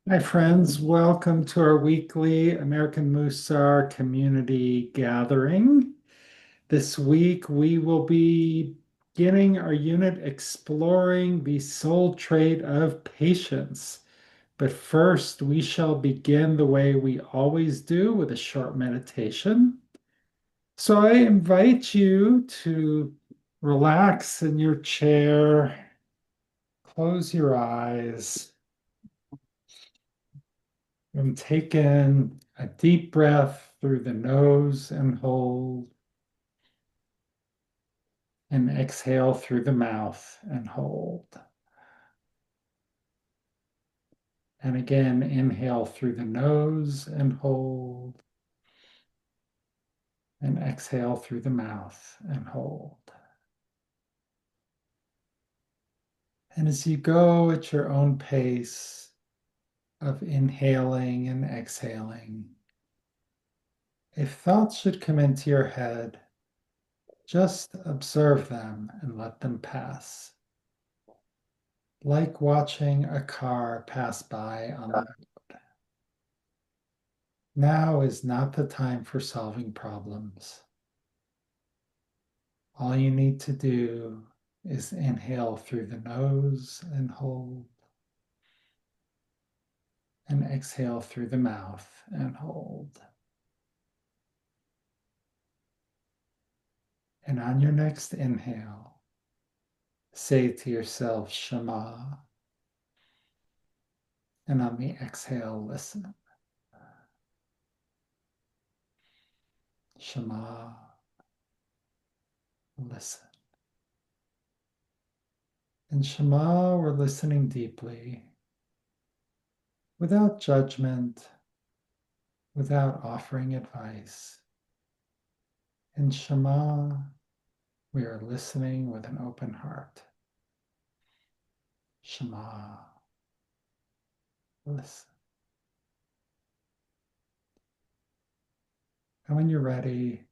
Hi, friends. Welcome to our weekly American Mussar community gathering. This week, we will be beginning our unit exploring the soul trait of patience. But first, we shall begin the way we always do with a short meditation. So I invite you to relax in your chair, close your eyes, and take in a deep breath through the nose and hold, and exhale through the mouth and hold. And again, inhale through the nose and hold, and exhale through the mouth and hold. And as you go at your own pace of inhaling and exhaling, if thoughts should come into your head, just observe them and let them pass, like watching a car pass by on the road. Now is not the time for solving problems. All you need to do is inhale through the nose and hold, and exhale through the mouth and hold. And on your next inhale, say to yourself, Shema. And on the exhale, listen. Shema, listen. In Shema, we're listening deeply, without judgment, without offering advice. In Shema, we are listening with an open heart. Shema, listen. And when you're ready,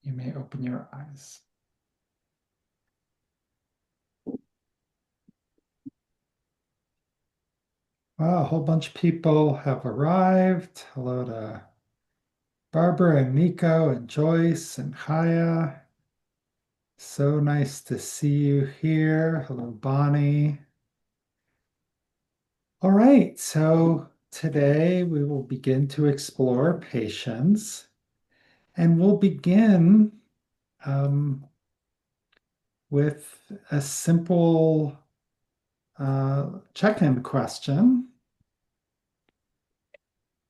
you may open your eyes. Wow, a whole bunch of people have arrived. Hello to Barbara and Nico and Joyce and Chaya. So nice to see you here. Hello, Bonnie. All right, so today we will begin to explore patience, and we'll begin um, with a simple check-in question,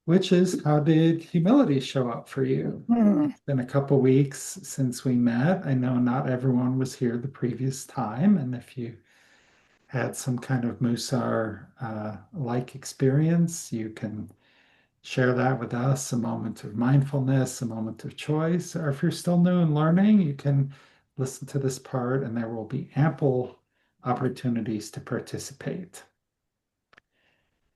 which is, how did humility show up for you? It's been a couple weeks since we met. I know not everyone was here the previous time, and if you had some kind of Musar like experience, you can share that with us, a moment of mindfulness, a moment of choice. Or if you're still new and learning, you can listen to this part and there will be ample opportunities to participate.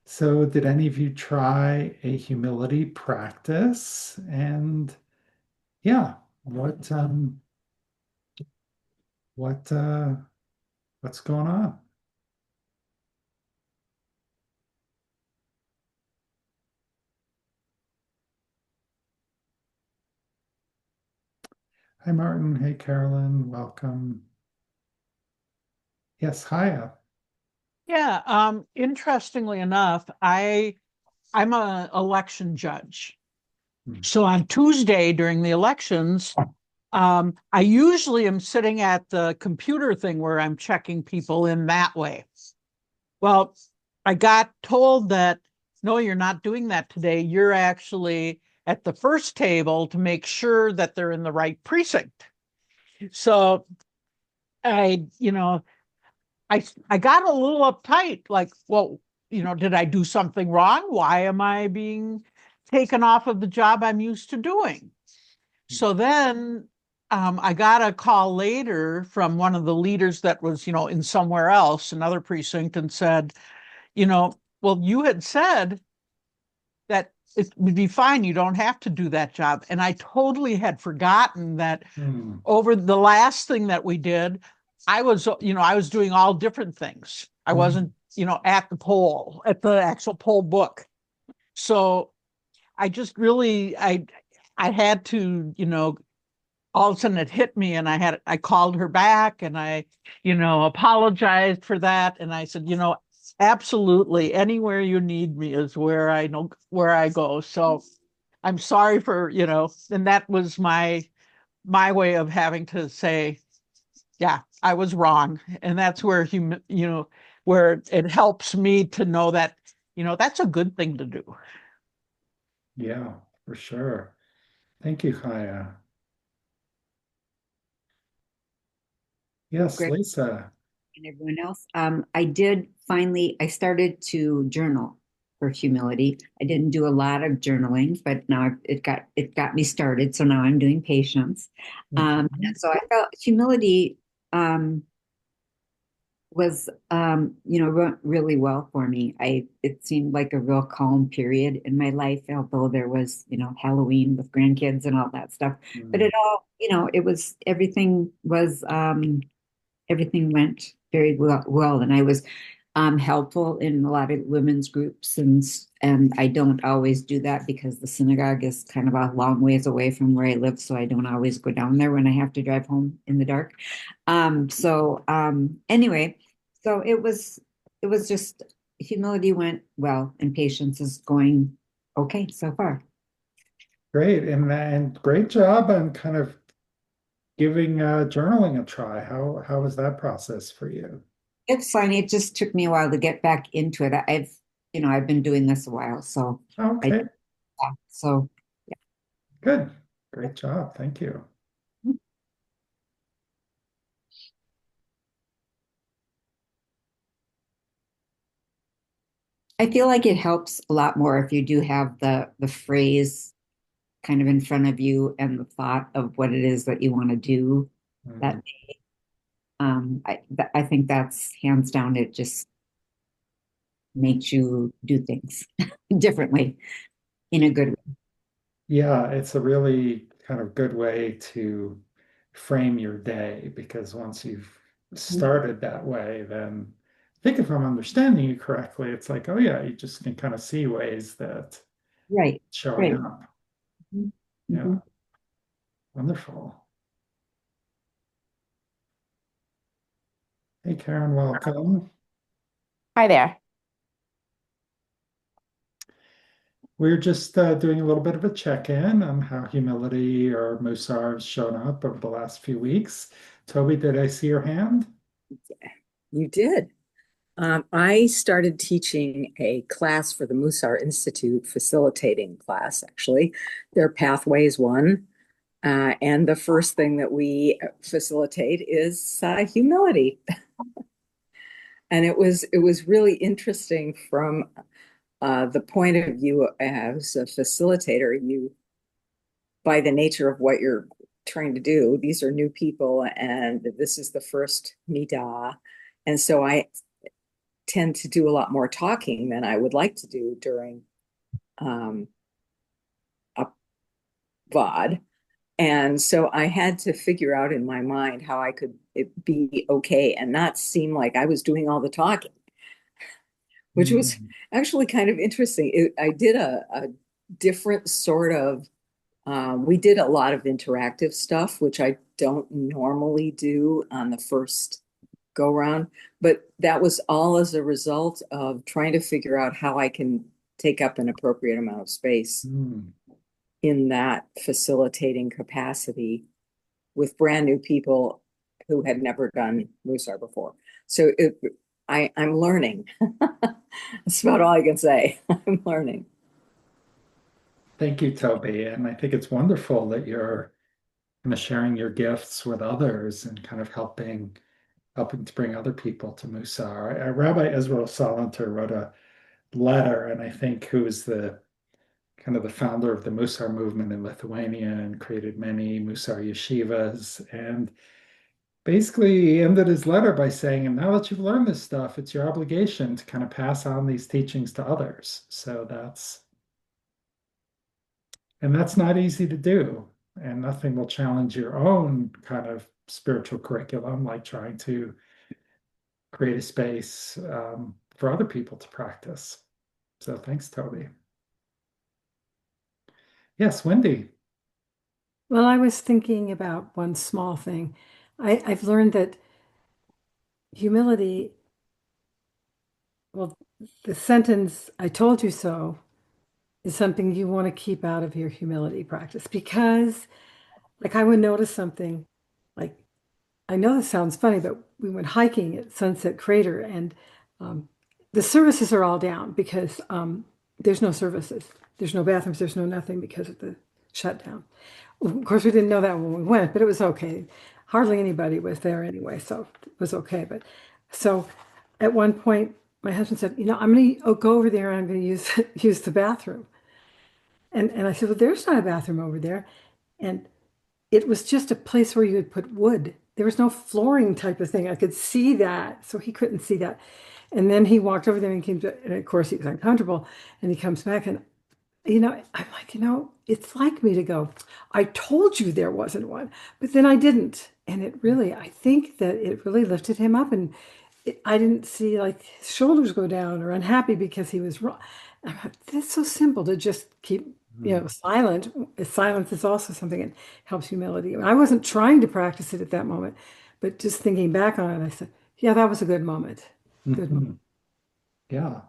So, did any of you try a humility practice? And yeah, what what's going on? Hi, Martin. Hey, Carolyn. Welcome. Yes, hiya. Yeah, interestingly enough, I'm an election judge. Hmm. So on Tuesday during the elections, I usually am sitting at the computer thing where I'm checking people in that way. Well, I got told that no, you're not doing that today. You're actually at the first table to make sure that they're in the right precinct. So I, you know, I got a little uptight, like, well, did I do something wrong? Why am I being taken off of the job I'm used to doing? So then I got a call later from one of the leaders that was, in somewhere else, another precinct, and said, well, you had said that it would be fine. You don't have to do that job. And I totally had forgotten that Hmm. over the last thing that we did, I was doing all different things. I Hmm. wasn't at the pole, at the actual pole book. So I just really, I had to, all of a sudden it hit me, and I called her back, and I, apologized for that. And I said, absolutely anywhere you need me is where I know where I go. So I'm sorry for, and that was my way of having to say, yeah, I was wrong. And that's where where it helps me to know that, that's a good thing to do. Yeah, for sure. Thank you, Kaya. Yes, Greg Lisa. and everyone else. I started to journal for humility. I didn't do a lot of journaling, but now it got me started. So now I'm doing patience. Mhm. And so I felt humility was really well for me. It seemed like a real calm period in my life, although there was, Halloween with grandkids and all that stuff. But Mm. it all, it was everything went very well, and I was helpful in a lot of women's groups, and I don't always do that because the synagogue is kind of a long ways away from where I live, so I don't always go down there when I have to drive home in the dark. Anyway, so it was just humility went well, and patience is going okay so far. Great. And great job on kind of giving journaling a try. How was that process for you? It's fine. It just took me a while to get back into it. I've been doing this a while, so I Okay, so good. Great job. Thank you. yeah. I feel like it helps a lot more if you do have the phrase kind of in front of you and the thought of what it is that you want to do. Mm. That I think that's hands down. It just makes you do things differently in a good way. Yeah, it's a really kind of good way to frame your day because once you've started that way, then I think if I'm understanding you correctly, it's like, oh yeah, you just can kind of see ways that Right, showing right. up. Mm-hmm. Yeah, wonderful. Hey, Karen, welcome. Hi there. We're just doing a little bit of a check-in on how humility or Musar has shown up over the last few weeks. Toby, did I see your hand? You did. I started teaching a class for the Mussar Institute, facilitating class, actually. Their Pathways one. And the first thing that we facilitate is humility. And it was really interesting from the point of view as a facilitator. By the nature of what you're trying to do, these are new people, and this is the first midah. And so I tend to do a lot more talking than I would like to do during um, a VOD. And so I had to figure out in my mind how I could be okay and not seem like I was doing all the talking, which was Mm. actually kind of interesting. I did a different sort of, we did a lot of interactive stuff, which I don't normally do on the first go round, but that was all as a result of trying to figure out how I can take up an appropriate amount of space Mm. in that facilitating capacity with brand new people who had never done Musar before. So I'm learning. That's about all I can say. I'm learning. Thank you, Toby. And I think it's wonderful that you're kind of sharing your gifts with others and kind of helping to bring other people to Musar. Rabbi Israel Salanter wrote a letter, and I think who's the kind of the founder of the Musar movement in Lithuania and created many Musar yeshivas. And basically, he ended his letter by saying, and now that you've learned this stuff, it's your obligation to kind of pass on these teachings to others. And that's not easy to do. And nothing will challenge your own kind of spiritual curriculum, like trying to create a space for other people to practice. So thanks, Toby. Yes, Wendy. Well, I was thinking about one small thing. I've learned that humility, well, the sentence, I told you so, is something you want to keep out of your humility practice because, like, I would notice something, like, I know this sounds funny, but we went hiking at Sunset Crater and um, the services are all down because there's no services. There's no bathrooms, there's no nothing because of the shutdown. Of course, we didn't know that when we went, but it was okay. Hardly anybody was there anyway, so it was okay. But so at one point, my husband said, I'm going to go over there and I'm going to use use the bathroom. And I said, well, there's not a bathroom over there. And it was just a place where you would put wood. There was no flooring type of thing. I could see that, so he couldn't see that. And then he walked over there and came to, and of course he was uncomfortable. And he comes back and I'm like, it's like me to go, I told you there wasn't one, but then I didn't. And I think that it really lifted him up. And I didn't see like his shoulders go down or unhappy because he was wrong. I'm like, that's so simple to just keep, silent. Silence is also something that helps humility. I wasn't trying to practice it at that moment, but just thinking back on it, I said, yeah, that was a good moment. Good moment. Yeah.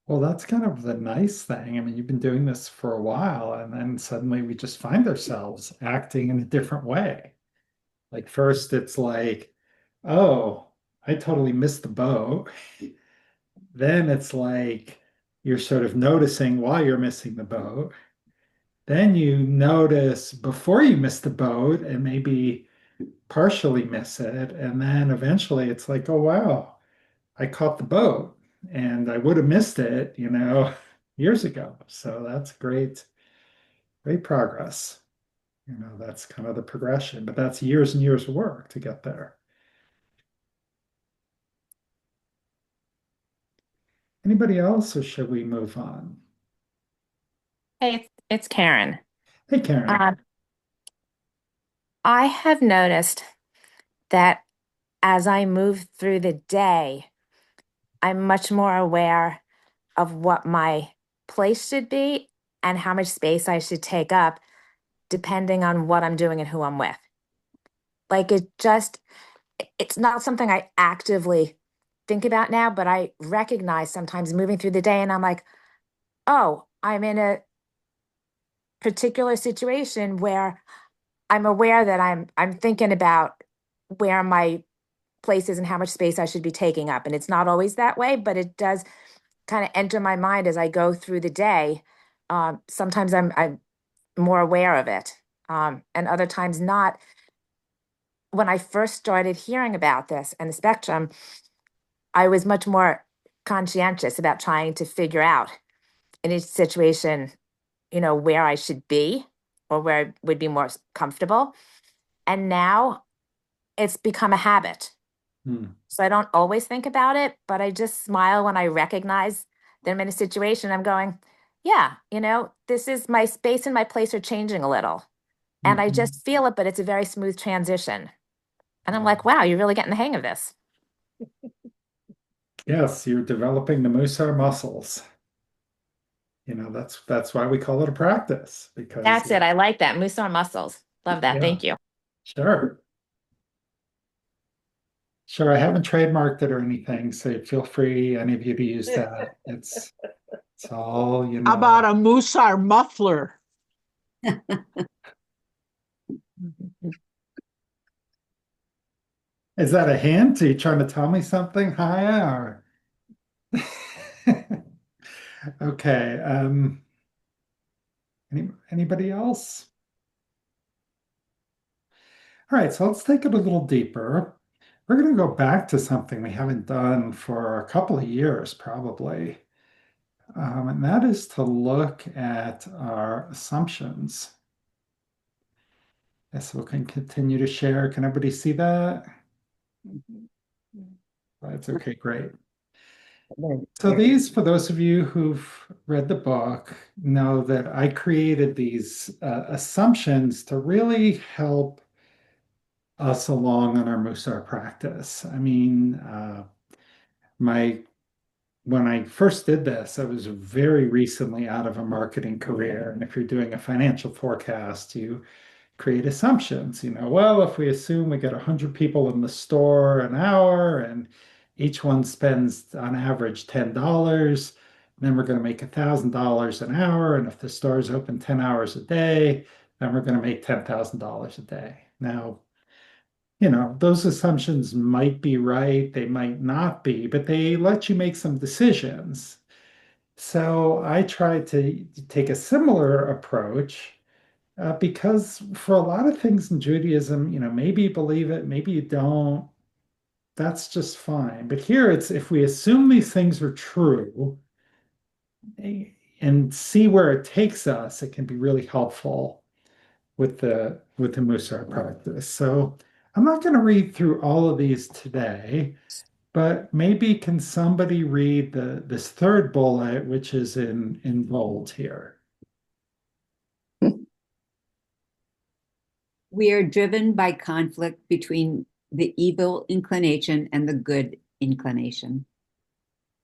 Well, that's kind of the nice thing. I mean, you've been doing this for a while, and then suddenly we just find ourselves acting in a different way. Like, first, it's like, oh, I totally missed the boat. Then it's like you're sort of noticing why you're missing the boat. Then you notice before you miss the boat and maybe partially miss it. And then eventually it's like, oh, wow, I caught the boat and I would have missed it, years ago. So that's great, great progress. That's kind of the progression, but that's years and years of work to get there. Anybody else, or should we move on? Hey, it's Karen. Hey, Karen. Um, I have noticed that as I move through the day, I'm much more aware of what my place should be and how much space I should take up, depending on what I'm doing and who I'm with. Like it's not something I actively think about now, but I recognize sometimes moving through the day and I'm like, oh, I'm in a particular situation where I'm aware that I'm thinking about where my place is and how much space I should be taking up. And it's not always that way, but it does kind of enter my mind as I go through the day. Sometimes I'm more aware of it, and other times not. When I first started hearing about this and the spectrum, I was much more conscientious about trying to figure out in each situation, where I should be or where I would be more comfortable. And now it's become a habit. Hmm. So I don't always think about it, but I just smile when I recognize that I'm in a situation. I'm going, yeah, this is my space and my place are changing a little. And I Mhm. just feel it, but it's a very smooth transition. And I'm like, wow, you're really getting the hang of this. Yes, you're developing the Mussar muscles. That's why we call it a practice because That's it. I like that. Mussar muscles. Love that. yeah, Thank you. sure. Sure, I haven't trademarked it or anything, so feel free, any of you, to use that. It's all, How about a Mussar muffler? Is that a hint? Are you trying to tell me something, Haya, or? Okay, anybody else? All right, so let's take it a little deeper. We're going to go back to something we haven't done for a couple of years, probably. And that is to look at our assumptions. Yes, we can continue to share. Can everybody see that? That's okay, great. So these, for those of you who've read the book, know that I created these assumptions to really help us along on our Mussar practice. I mean, my when I first did this, I was very recently out of a marketing career. And if you're doing a financial forecast, you create assumptions. Well, if we assume we get 100 people in the store an hour and each one spends on average $10, then we're going to make $1,000 an hour. And if the store is open 10 hours a day, then we're going to make $10,000 a day. Now, those assumptions might be right, they might not be, but they let you make some decisions. So I try to take a similar approach because for a lot of things in Judaism, maybe you believe it, maybe you don't. That's just fine. But here it's if we assume these things are true and see where it takes us, it can be really helpful with the Mussar practice. So I'm not going to read through all of these today, but maybe can somebody read this third bullet, which is in bold here. We are driven by conflict between the evil inclination and the good inclination.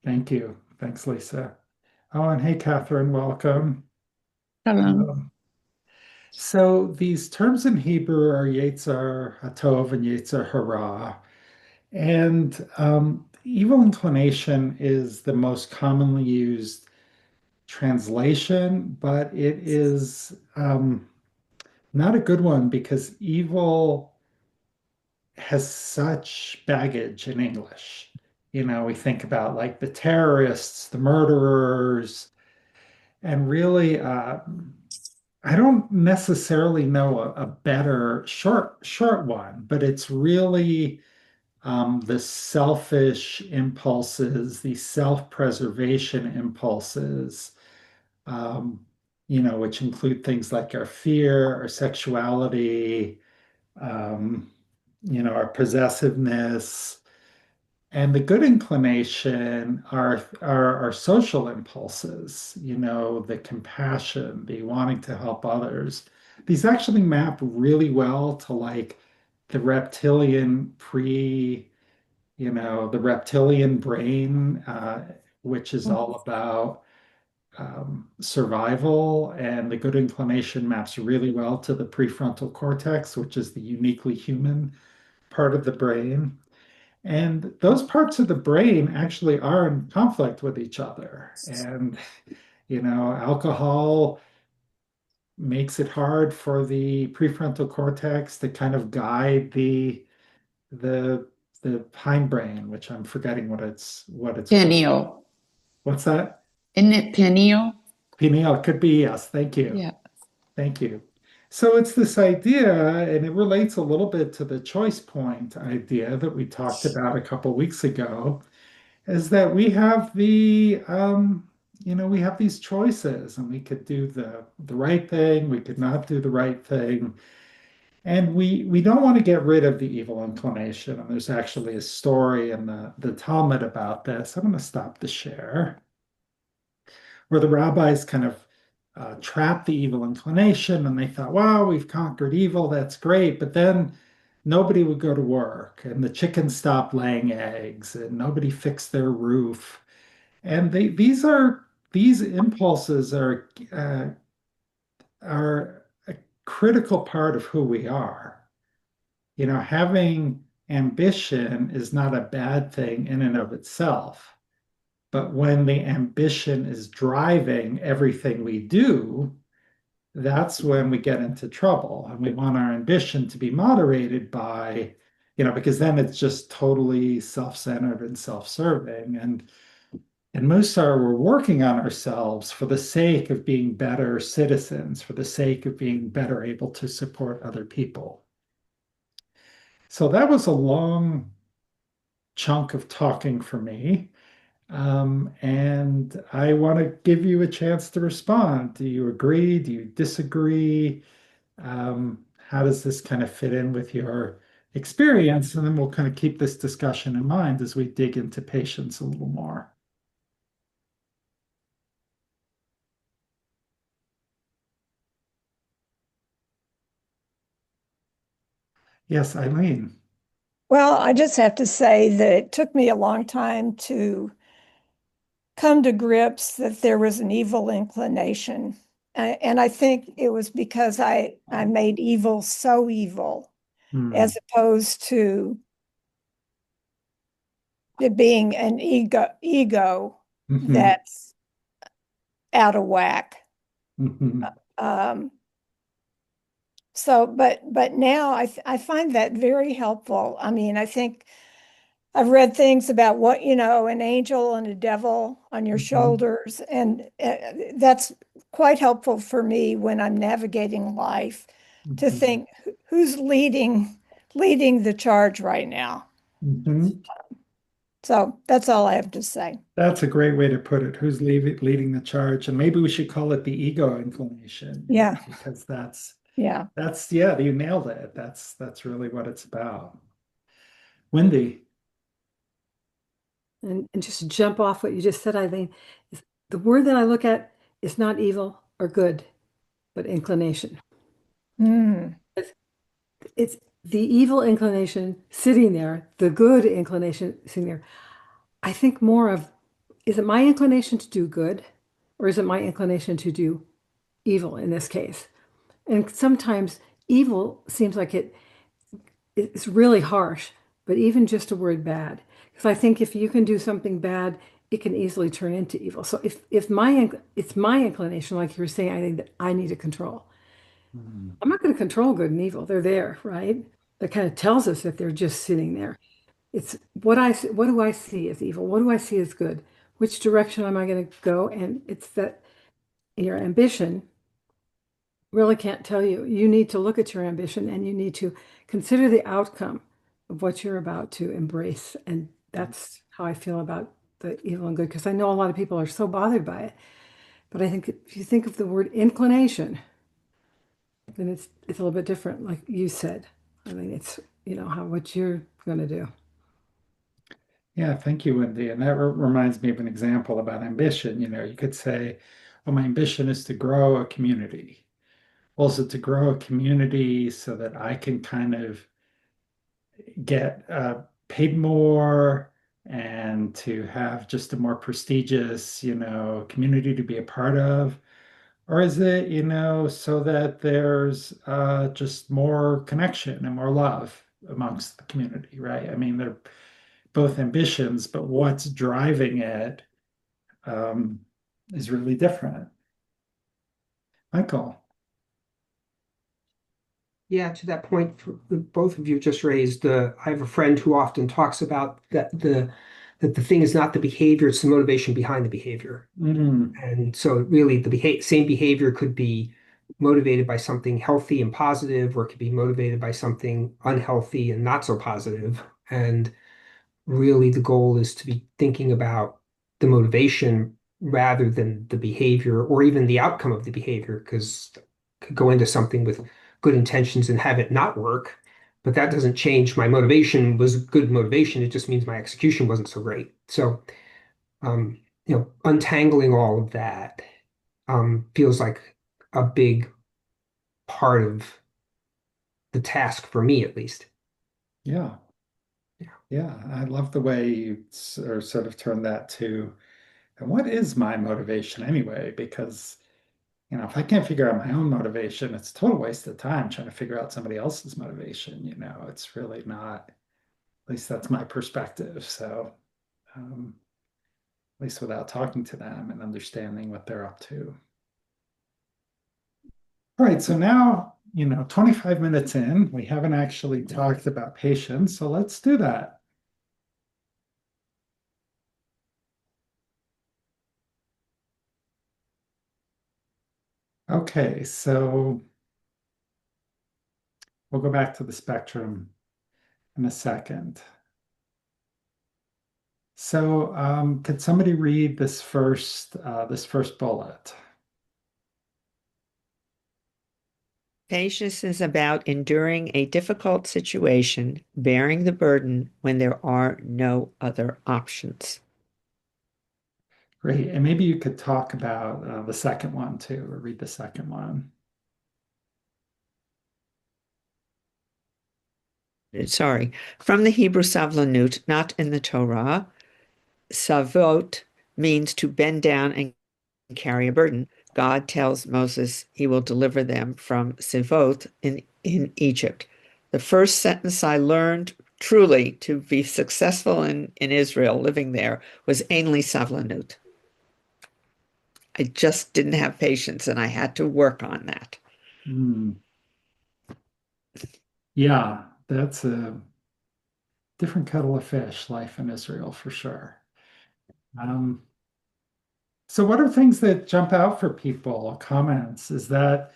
Thank you. Thanks, Lisa. Oh, and hey, Catherine, welcome. Hello. So these terms in Hebrew are Yetzer Hatov and Yetzer Hara. And evil inclination is the most commonly used translation, but it is not a good one because evil has such baggage in English. We think about like the terrorists, the murderers, and really, I don't necessarily know a better short one, but it's really the selfish impulses, the self-preservation impulses, which include things like our fear, our sexuality, um, our possessiveness. And the good inclination are our social impulses, the compassion, the wanting to help others. These actually map really well to like the reptilian the reptilian brain, which is all about survival, and the good inclination maps really well to the prefrontal cortex, which is the uniquely human part of the brain. And those parts of the brain actually are in conflict with each other. And, alcohol makes it hard for the prefrontal cortex to kind of guide the the hindbrain, which I'm forgetting what it's called. Pineal. What's that? Isn't it pineal? Pineal could be, yes. Thank you. Yeah. Thank you. So it's this idea, and it relates a little bit to the choice point idea that we talked about a couple weeks ago, is that we have these choices, and we could do the right thing, we could not do the right thing. And we don't want to get rid of the evil inclination. And there's actually a story in the Talmud about this. I'm going to stop the share, where the rabbis kind of trapped the evil inclination, and they thought, wow, we've conquered evil, that's great. But then nobody would go to work, and the chickens stopped laying eggs, and nobody fixed their roof. And these impulses are a critical part of who we are. Having ambition is not a bad thing in and of itself. But when the ambition is driving everything we do, that's when we get into trouble. And we want our ambition to be moderated because then it's just totally self-centered and self-serving. And in Mussar, we're working on ourselves for the sake of being better citizens, for the sake of being better able to support other people. So that was a long chunk of talking for me. And I want to give you a chance to respond. Do you agree? Do you disagree? How does this kind of fit in with your experience? And then we'll kind of keep this discussion in mind as we dig into patience a little more. Yes, Eileen. Well, I just have to say that it took me a long time to come to grips that there was an evil inclination. And I think it was because I made evil so evil, as opposed to it being an ego that's out of whack. Um, but now I find that very helpful. I mean, I think I've read things about what, an angel and a devil on your shoulders, and that's quite helpful for me when I'm navigating life to think who's leading the charge right now. So that's all I have to say. That's a great way to put it. Who's leading the charge? And maybe we should call it the ego inclination. Yeah. Because that's Yeah. yeah, you nailed it. That's really what it's about. Wendy. And just to jump off what you just said, Eileen, is the word that I look at is not evil or good, but inclination. It's the evil inclination sitting there, the good inclination sitting there. I think more of, is it my inclination to do good, or is it my inclination to do evil in this case? And sometimes evil seems like it's really harsh, but even just a word bad. Because I think if you can do something bad, it can easily turn into evil. So if it's my inclination, like you were saying, I think that I need to control. I'm not going to control good and evil. They're there, right? That kind of tells us that they're just sitting there. It's what do I see as evil? What do I see as good? Which direction am I going to go? And it's that your ambition really can't tell you. You need to look at your ambition and you need to consider the outcome of what you're about to embrace. And that's how I feel about the evil and good, because I know a lot of people are so bothered by it. But I think if you think of the word inclination, then it's a little bit different, like you said. I mean, it's what you're going to do. Yeah, thank you, Wendy. And that reminds me of an example about ambition. You could say, well, my ambition is to grow a community. Well, is it to grow a community so that I can kind of get paid more and to have just a more prestigious, community to be a part of? Or is it, so that there's just more connection and more love amongst the community, right? I mean, they're both ambitions, but what's driving it um, is really different. Michael. Yeah, to that point, both of you just raised. I have a friend who often talks about that the thing is not the behavior; it's the motivation behind the behavior. And so, really, the same behavior could be motivated by something healthy and positive, or it could be motivated by something unhealthy and not so positive. And really, the goal is to be thinking about the motivation rather than the behavior or even the outcome of the behavior, because could go into something with good intentions and have it not work, but that doesn't change my motivation was good motivation. It just means my execution wasn't so great. So, untangling all of that feels like a big part of the task for me, at least. Yeah. Yeah, I love the way you sort of turn that to, and what is my motivation anyway? Because, if I can't figure out my own motivation, it's a total waste of time trying to figure out somebody else's motivation. It's really not, at least that's my perspective. So, at least without talking to them and understanding what they're up to. All right, so now, 25 minutes in, we haven't actually talked about patience, so let's do that. Okay, so we'll go back to the spectrum in a second. So, could somebody read this first bullet? Patience is about enduring a difficult situation, bearing the burden when there are no other options. Great, and maybe you could talk about the second one too, or read the second one. Sorry, from the Hebrew Savlanut, not in the Torah, Savot means to bend down and carry a burden. God tells Moses he will deliver them from Sivot in Egypt. The first sentence I learned truly to be successful in Israel, living there, was Ainli Savlanut. I just didn't have patience and I had to work on that. Mm. Yeah, that's a different kettle of fish, life in Israel for sure. Um, so what are things that jump out for people? Comments? Is that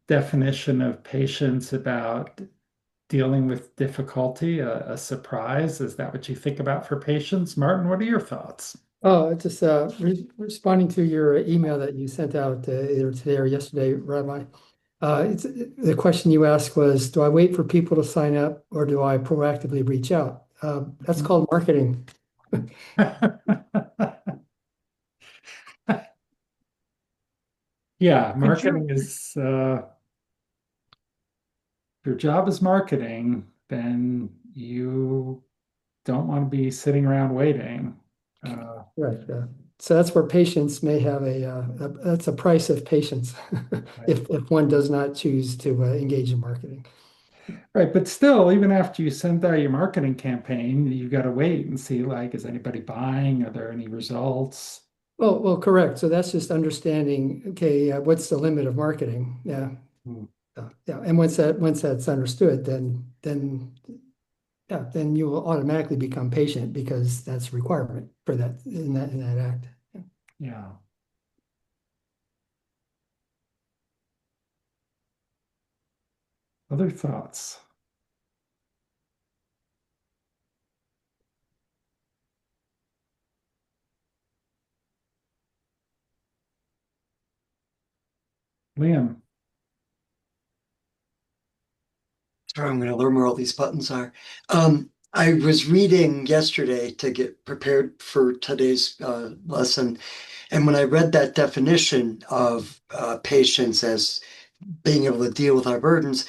definition of patience about dealing with difficulty a surprise? Is that what you think about for patience? Martin, what are your thoughts? Oh, just responding to your email that you sent out either today or yesterday, Rabbi. The question you asked was, do I wait for people to sign up or do I proactively reach out? That's called marketing. Yeah, Could you, marketing is if your job is marketing, then you don't want to be sitting around waiting. Right. So that's where patience may have that's a price of patience if one does not choose to engage in marketing. Right, but still, even after you send out your marketing campaign, you got to wait and see, like, is anybody buying? Are there any results? Well, correct. So that's just understanding, okay, what's the limit of marketing? Yeah. Hmm. Yeah. And once that's understood, then you will automatically become patient because that's a requirement for that act. Yeah. Yeah. Other thoughts? Liam. Sorry, I'm going to learn where all these buttons are. I was reading yesterday to get prepared for today's lesson, and when I read that definition of patience as being able to deal with our burdens,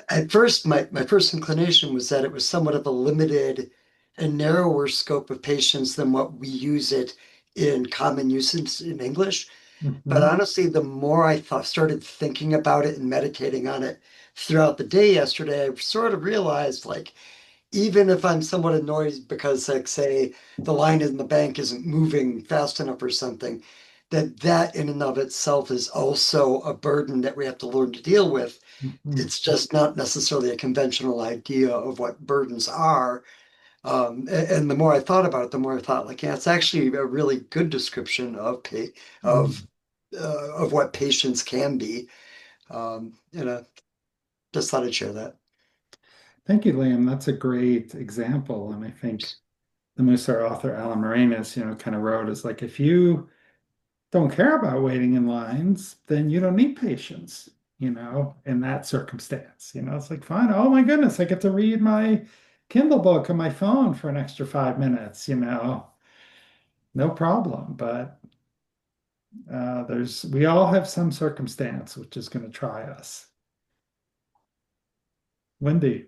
at first my first inclination was that it was somewhat of a limited and narrower scope of patience than what we use it in common usage in English. But Mhm. honestly, the more I started thinking about it and meditating on it throughout the day yesterday, I sort of realized like, even if I'm somewhat annoyed because, like, say, the line in the bank isn't moving fast enough or something, that in and of itself is also a burden that we have to learn to deal with. Mhm. It's just not necessarily a conventional idea of what burdens are. And the more I thought about it, the more I thought, like, yeah, it's actually a really good description of of Mhm. of what patience can be. And I just thought I'd share that. Thank you, Liam. That's a great example. And I think the Mussar author, Alan Moranis, kind of wrote is like, if you don't care about waiting in lines, then you don't need patience, in that circumstance. It's like, fine. Oh my goodness, I get to read my Kindle book on my phone for an extra 5 minutes, no problem. But we all have some circumstance which is going to try us. Wendy.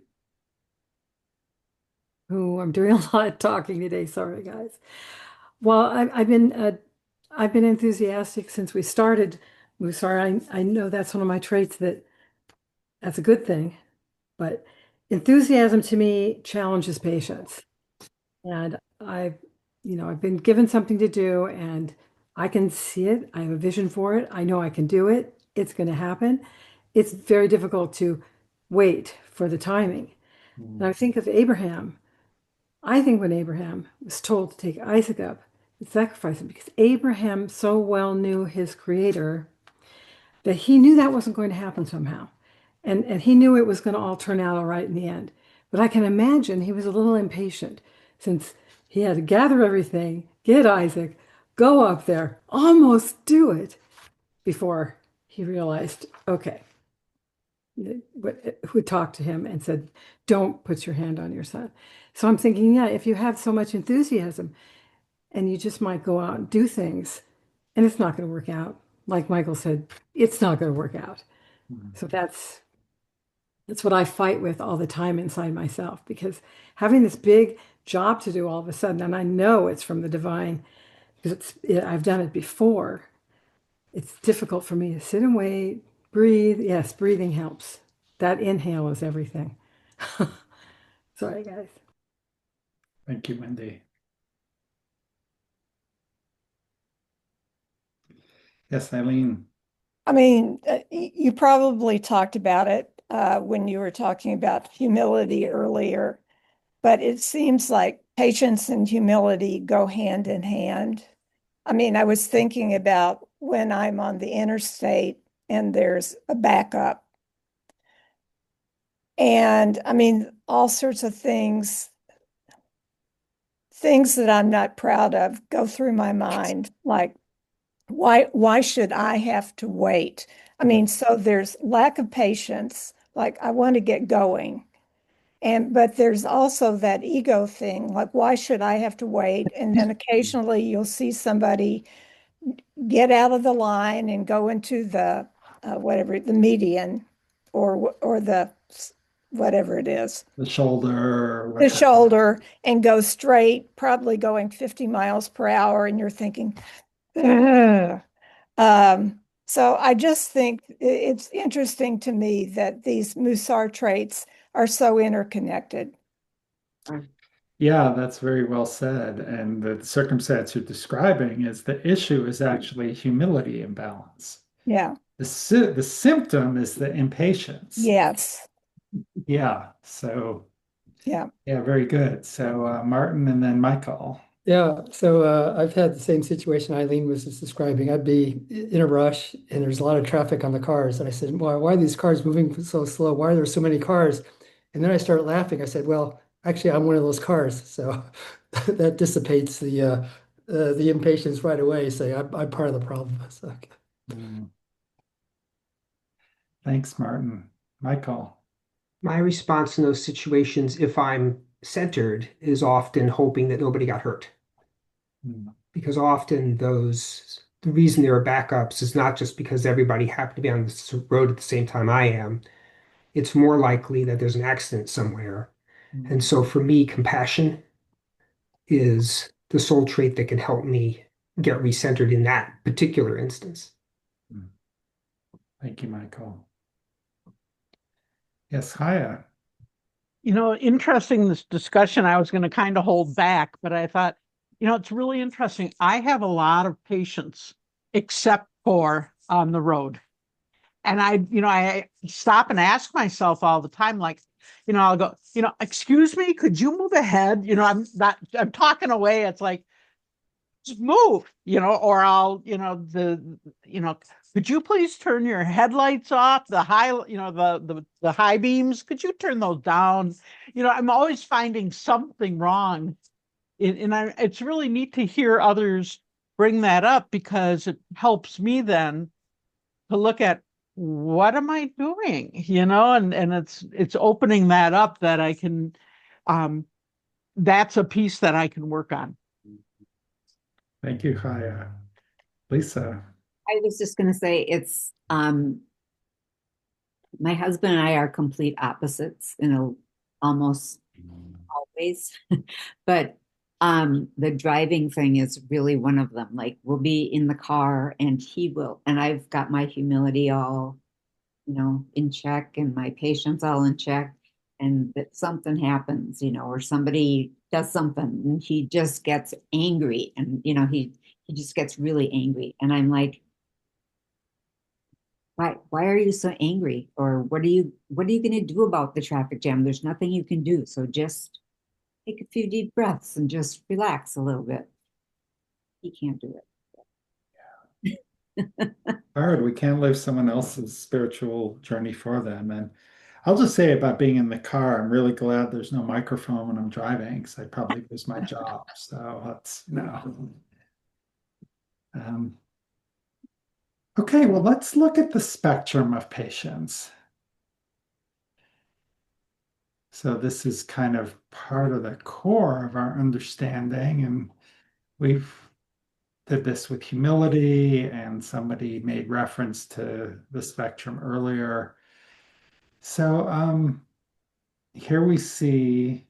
Who I'm doing a lot of talking today. Sorry, guys. Well, I've been enthusiastic since we started Musar. I know that's one of my traits that's a good thing, but enthusiasm to me challenges patience. And I've been given something to do and I can see it. I have a vision for it. I know I can do it. It's going to happen. It's very difficult to wait for the timing. And I think of Abraham. I think when Abraham was told to take Isaac up and sacrifice him, because Abraham so well knew his creator that he knew that wasn't going to happen somehow. And he knew it was going to all turn out all right in the end. But I can imagine he was a little impatient since he had to gather everything, get Isaac, go up there, almost do it before he realized, okay, who talked to him and said, don't put your hand on your son. So I'm thinking, yeah, if you have so much enthusiasm and you just might go out and do things and it's not going to work out. Like Michael said, it's not going to work out. So that's what I fight with all the time inside myself because having this big job to do all of a sudden, and I know it's from the divine, because I've done it before. It's difficult for me to sit and wait, breathe. Yes, breathing helps. That inhale is everything. Sorry, guys. Thank you, Wendy. Yes, Eileen. I mean, you probably talked about it when you were talking about humility earlier, but it seems like patience and humility go hand in hand. I mean, I was thinking about when I'm on the interstate and there's a backup. And I mean, all sorts of things that I'm not proud of go through my mind, like why should I have to wait? I mean, so there's lack of patience, like I want to get going. And but there's also that ego thing, like why should I have to wait? And then occasionally you'll see somebody get out of the line and go into the whatever the median or the whatever it is, The shoulder or the whatever. shoulder, and go straight, probably going 50 miles per hour, and you're thinking, ugh. So I just think it's interesting to me that these Mussar traits are so interconnected. Yeah, that's very well said. And the circumstance you're describing is the issue is actually humility imbalance. Yeah. The symptom is the impatience. Yes. Yeah. So, Yeah. yeah, very good. So, Martin and then Michael. Yeah, so I've had the same situation Eileen was just describing. I'd be in a rush and there's a lot of traffic on the cars. And I said, why are these cars moving so slow? Why are there so many cars? And then I started laughing. I said, well, actually, I'm one of those cars. So that dissipates the impatience right away. Say, I'm part of the problem. So, Mm. Thanks, Martin. Michael. My response in those situations, if I'm centered, is often hoping that nobody got hurt. Mm. Because often the reason there are backups is not just because everybody happened to be on the road at the same time I am. It's more likely that there's an accident somewhere. And so for me, compassion is the sole trait that can help me get recentered in that particular instance. Thank you, Michael. Yes, Haya. You know, interesting this discussion. I was going to kind of hold back, but I thought, it's really interesting. I have a lot of patience, except for on the road. And I stop and ask myself all the time, like, I'll go, excuse me, could you move ahead? I'm talking away. It's like, just move, or I'll, could you please turn your headlights off, the high, the high beams, could you turn those down? I'm always finding something wrong. It's really neat to hear others bring that up because it helps me then to look at what am I doing, and it's opening that up that I can, that's a piece that I can work on. Thank you, Haya. Lisa. I was just going to say it's my husband and I are complete opposites almost always, but the driving thing is really one of them. Like we'll be in the car and and I've got my humility all, in check and my patience all in check, and that something happens, or somebody does something and he just gets angry and he just gets really angry. And I'm like, why are you so angry? Or what are you going to do about the traffic jam? There's nothing you can do. So just take a few deep breaths and just relax a little bit. He can't do it. Hard. We can't live someone else's spiritual journey for them. And I'll just say about being in the car, I'm really glad there's no microphone when I'm driving because I'd probably lose my job. So that's no. Okay, well, let's look at the spectrum of patients. So this is kind of part of the core of our understanding, and we've did this with humility, and somebody made reference to the spectrum earlier. So here we see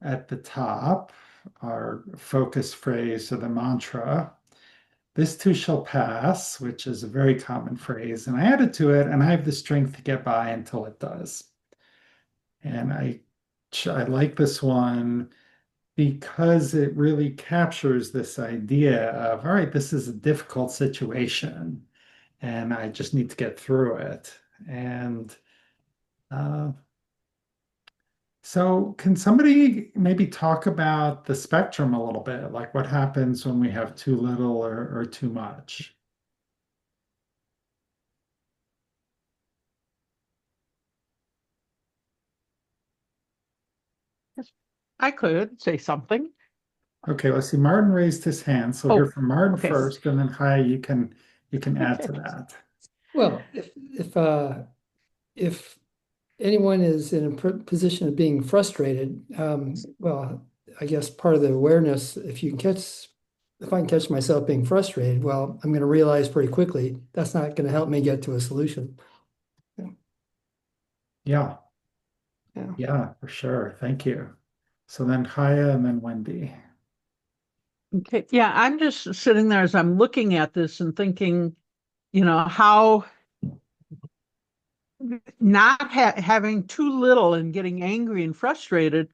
at the top our focus phrase or the mantra. This too shall pass, which is a very common phrase. And I added to it, and I have the strength to get by until it does. And I like this one because it really captures this idea of, all right, this is a difficult situation, and I just need to get through it. And uh, so, can somebody maybe talk about the spectrum a little bit? Like what happens when we have too little or too much? I could say something. Okay, let's see. Martin raised his hand, so hear Oh, from Martin okay. first, and then Chaya, you can add to that. Well, if anyone is in a position of being frustrated, well, I guess part of the awareness, if I can catch myself being frustrated, well, I'm going to realize pretty quickly that's not going to help me get to a solution. Yeah, Yeah. yeah, for sure. Thank you. So then Chaya and then Wendy. Okay. Yeah, I'm just sitting there as I'm looking at this and thinking, how not having too little and getting angry and frustrated,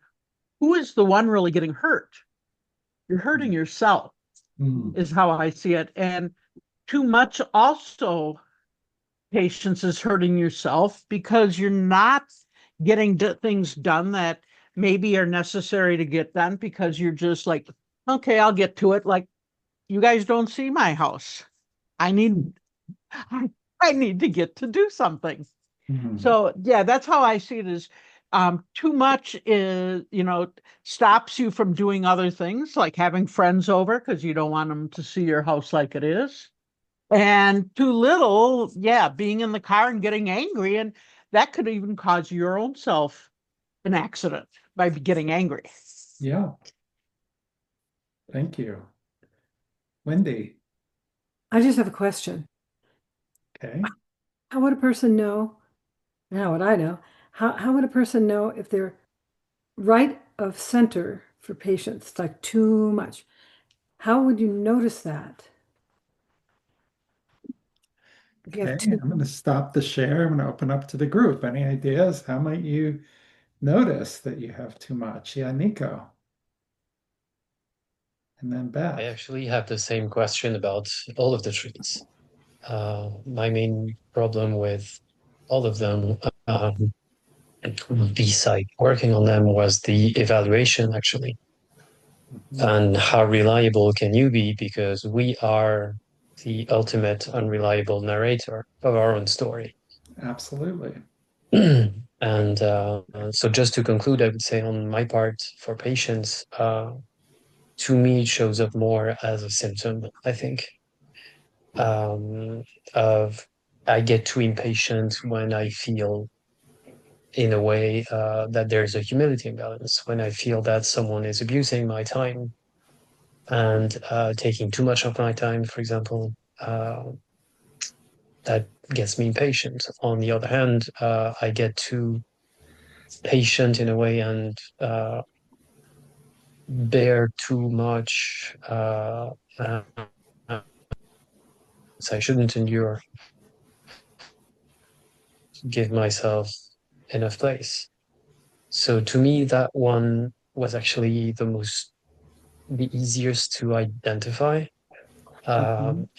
who is the one really getting hurt? You're hurting yourself, is how I see it. And too much also, patience, is hurting yourself because you're not getting things done that maybe are necessary to get done because you're just like, okay, I'll get to it. Like, you guys don't see my house. I need to get to do something. So yeah, that's how I see it. Is too much is, stops you from doing other things like having friends over because you don't want them to see your house like it is. And too little, yeah, being in the car and getting angry, and that could even cause your own self an accident by getting angry. Yeah. Thank you. Wendy. I just have a question. Okay. How would a person know? How would I know? How would a person know if they're right of center for patients, like too much? How would you notice that? If you Okay, have too I'm going to stop the share. I'm going to open up to the group. Any ideas? How might you notice that you have too much? Yeah, Nico. And then Beth. I actually have the same question about all of the trees. My main problem with all of them, beside working on them, was the evaluation, actually. And how reliable can you be? Because we are the ultimate unreliable narrator of our own story. Absolutely. And so just to conclude, I would say on my part for patients, to me, it shows up more as a symptom, I think, of I get too impatient when I feel, in a way, that there's a humility imbalance, when I feel that someone is abusing my time and taking too much of my time, for example, that gets me impatient. On the other hand, I get too patient in a way and bear too much. So I shouldn't endure, give myself enough place. So to me, that one was actually the easiest to identify, and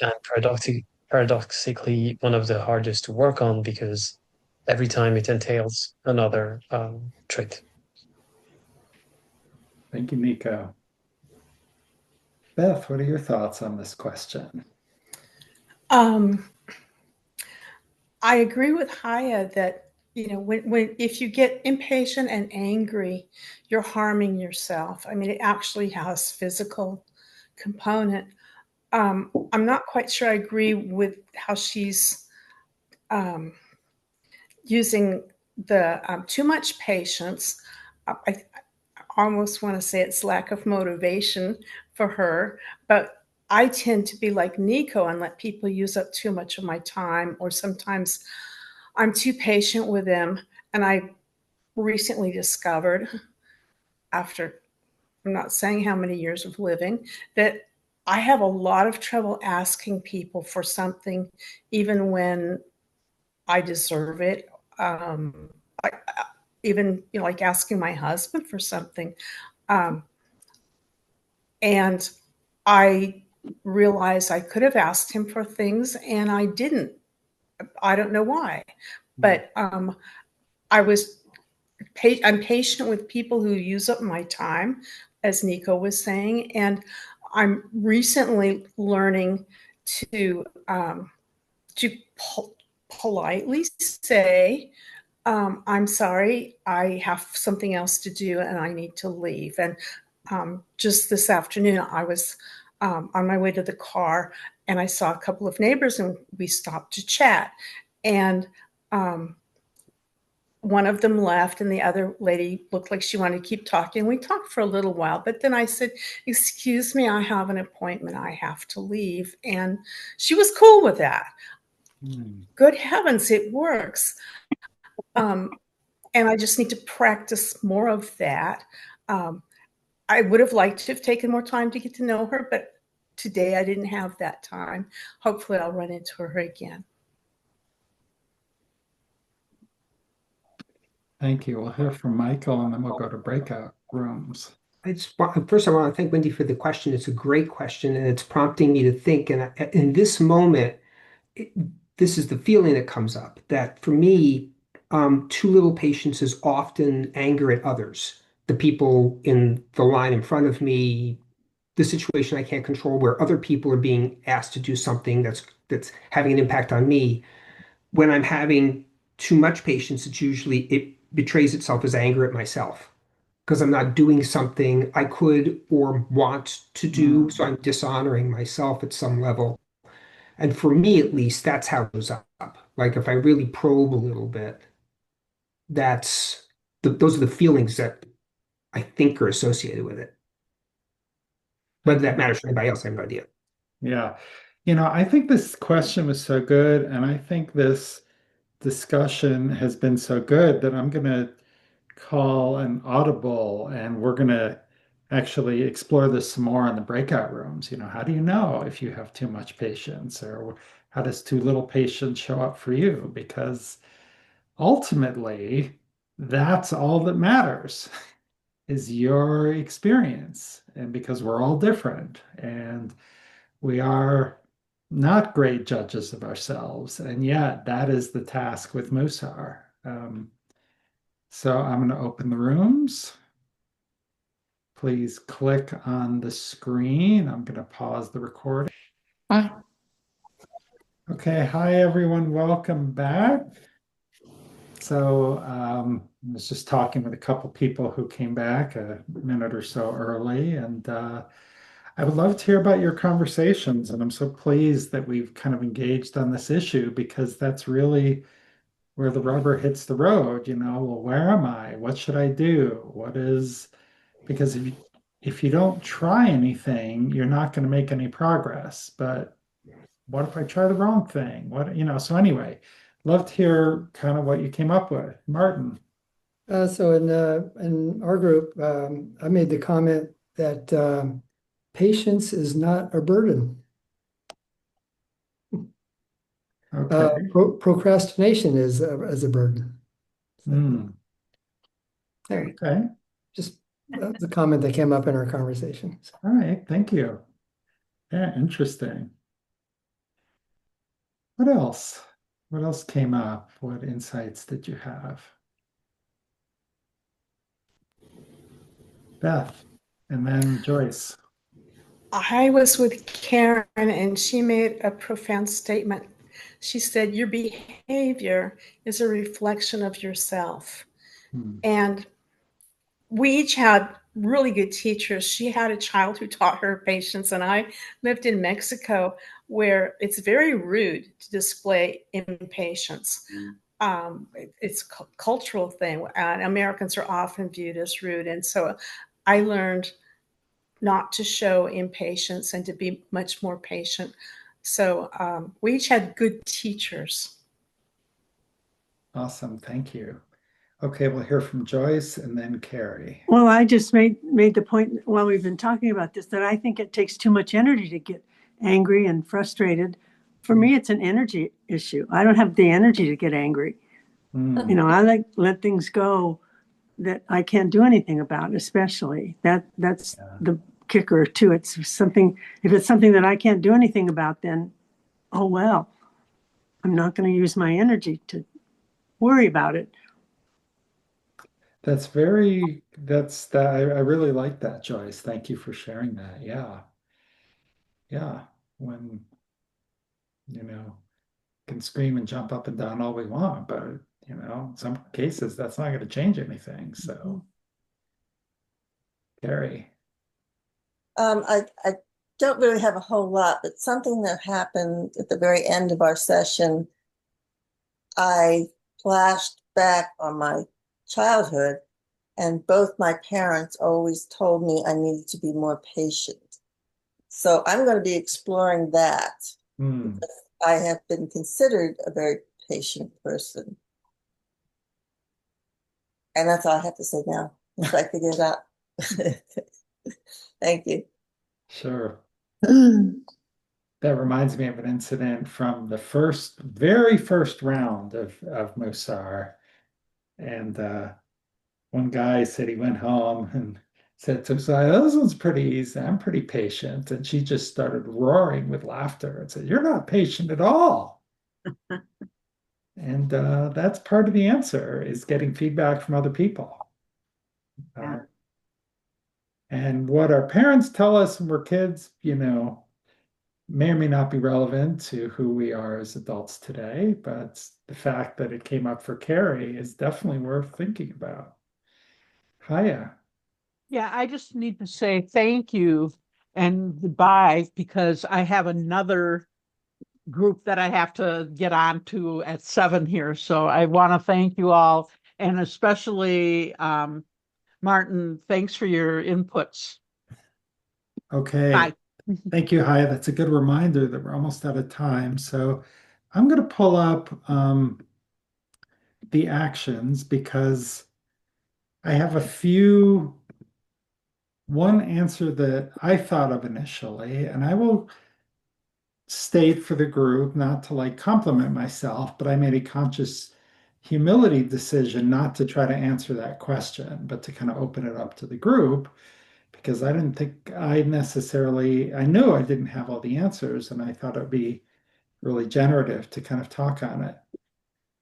paradoxically, one of the hardest to work on because every time it entails another trait. Thank you, Nico. Beth, what are your thoughts on this question? I agree with Haya that when if you get impatient and angry, you're harming yourself. I mean, it actually has physical component. I'm not quite sure I agree with how she's using the too much patience. I almost want to say it's lack of motivation for her, but I tend to be like Nico and let people use up too much of my time, or sometimes I'm too patient with them. And I recently discovered, after I'm not saying how many years of living, that I have a lot of trouble asking people for something, even when I deserve it. Even like asking my husband for something. Um, and I realized I could have asked him for things and I didn't. I don't know why, but I was I'm patient with people who use up my time, as Nico was saying, and I'm recently learning to to politely say, I'm sorry, I have something else to do and I need to leave. And just this afternoon, I was on my way to the car and I saw a couple of neighbors and we stopped to chat. And one of them left and the other lady looked like she wanted to keep talking. We talked for a little while, but then I said, excuse me, I have an appointment. I have to leave. And she was cool with that. Good heavens, it works. And I just need to practice more of that. I would have liked to have taken more time to get to know her, but today I didn't have that time. Hopefully I'll run into her again. Thank you. We'll hear from Michael and then we'll go to breakout rooms. First, I want to thank Wendy for the question. It's a great question, and it's prompting me to think. And in this moment, this is the feeling that comes up that for me, too little patience is often anger at others, the people in the line in front of me, the situation I can't control, where other people are being asked to do something that's having an impact on me. When I'm having too much patience, it betrays itself as anger at myself because I'm not doing something I could or want to do. So I'm dishonoring myself at some level. And for me, at least, that's how it goes up. Like if I really probe a little bit, those are the feelings that I think are associated with it. Whether that matters for anybody else, I have no idea. Yeah. I think this question was so good, and I think this discussion has been so good that I'm going to call an audible and we're going to actually explore this some more in the breakout rooms. How do you know if you have too much patience, or how does too little patience show up for you? Because ultimately, that's all that matters is your experience. And because we're all different and we are not great judges of ourselves. And yet, that is the task with Musar. So I'm going to open the rooms. Please click on the screen. I'm going to pause the recording. Hi. Okay, hi everyone, welcome back. So I was just talking with a couple people who came back a minute or so early, and I would love to hear about your conversations. And I'm so pleased that we've kind of engaged on this issue because that's really where the rubber hits the road. Well, where am I? What should I do? Because if you don't try anything, you're not going to make any progress. But what if I try the wrong thing? So anyway, love to hear kind of what you came up with. Martin. So in our group, I made the comment that patience is not a burden. Okay. Procrastination is a burden. Okay. Just the comment that came up in our conversation. All right. Thank you. Yeah, interesting. What else? What else came up? What insights did you have? Beth, and then Joyce. I was with Karen and she made a profound statement. She said, your behavior is a reflection of yourself. And we each had really good teachers. She had a child who taught her patience, and I lived in Mexico where it's very rude to display impatience. It's a cultural thing, and Americans are often viewed as rude. And so I learned not to show impatience and to be much more patient. So we each had good teachers. Awesome. Thank you. Okay, we'll hear from Joyce and then Carrie. Well, I just made the point while we've been talking about this that I think it takes too much energy to get angry and frustrated. For me, it's an energy issue. I don't have the energy to get angry. Mm. You know, I like let things go that I can't do anything about, especially that's the kicker too. It's something, if it's something that I can't do anything about, then, oh, well, I'm not going to use my energy to worry about it. That's I really like that, Joyce. Thank you for sharing that. Yeah. Yeah. When, you know, can scream and jump up and down all we want, but in some cases that's not going to change anything. So, Carrie. I don't really have a whole lot, but something that happened at the very end of our session, I flashed back on my childhood, and both my parents always told me I needed to be more patient. So I'm going to be exploring that. Hmm. I have been considered a very patient person. And that's all I have to say now. If I figure it out. Thank you. Sure. That reminds me of an incident from the very first round of Mussar. And one guy said he went home and said to Saya, "This one's pretty easy. I'm pretty patient." And she just started roaring with laughter and said, "You're not patient at all." And that's part of the answer is getting feedback from other people. And what our parents tell us when we're kids, may or may not be relevant to who we are as adults today, but the fact that it came up for Carrie is definitely worth thinking about. Hiya. Yeah, I just need to say thank you and goodbye because I have another group that I have to get on to at 7 here. So I want to thank you all, and especially Martin, thanks for your inputs. Okay. Bye. Thank you, Hiya. That's a good reminder that we're almost out of time. So I'm going to pull up the actions because I have one answer that I thought of initially, and I will state for the group, not to like compliment myself, but I made a conscious humility decision not to try to answer that question, but to kind of open it up to the group because I didn't think I knew I didn't have all the answers, and I thought it would be really generative to kind of talk on it.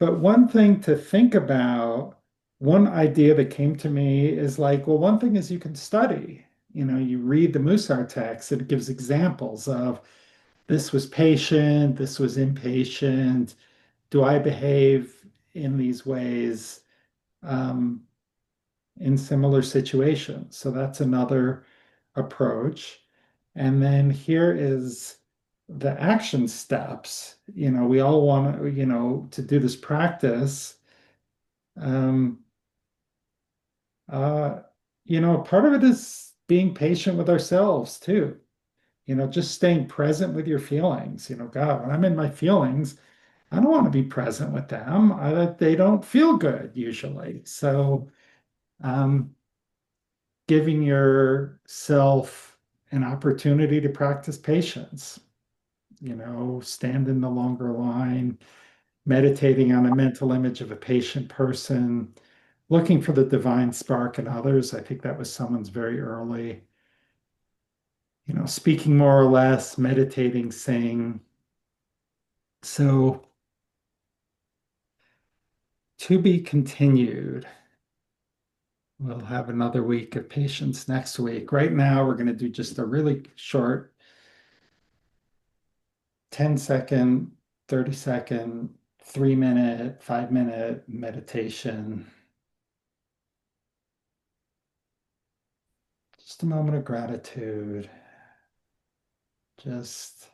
But one thing to think about, one idea that came to me is like, well, one thing is you can study. You read the Mussar text, it gives examples of this was patient, this was impatient. Do I behave in these ways in similar situations? So that's another approach. And then here is the action steps. We all want to do this practice. Um, uh, Part of it is being patient with ourselves too. Just staying present with your feelings. God, when I'm in my feelings, I don't want to be present with them. They don't feel good usually. So, giving yourself an opportunity to practice patience, stand in the longer line, meditating on a mental image of a patient person, looking for the divine spark in others. I think that was someone's very early, speaking more or less, meditating, saying. So, to be continued. We'll have another week of patience next week. Right now, we're going to do just a really short 10-second, 30-second, 3-minute, 5-minute meditation. Just a moment of gratitude. Just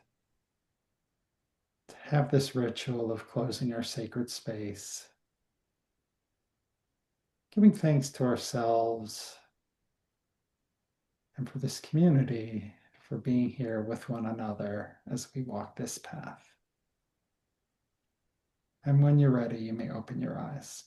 to have this ritual of closing our sacred space. Giving thanks to ourselves and for this community for being here with one another as we walk this path. And when you're ready, you may open your eyes.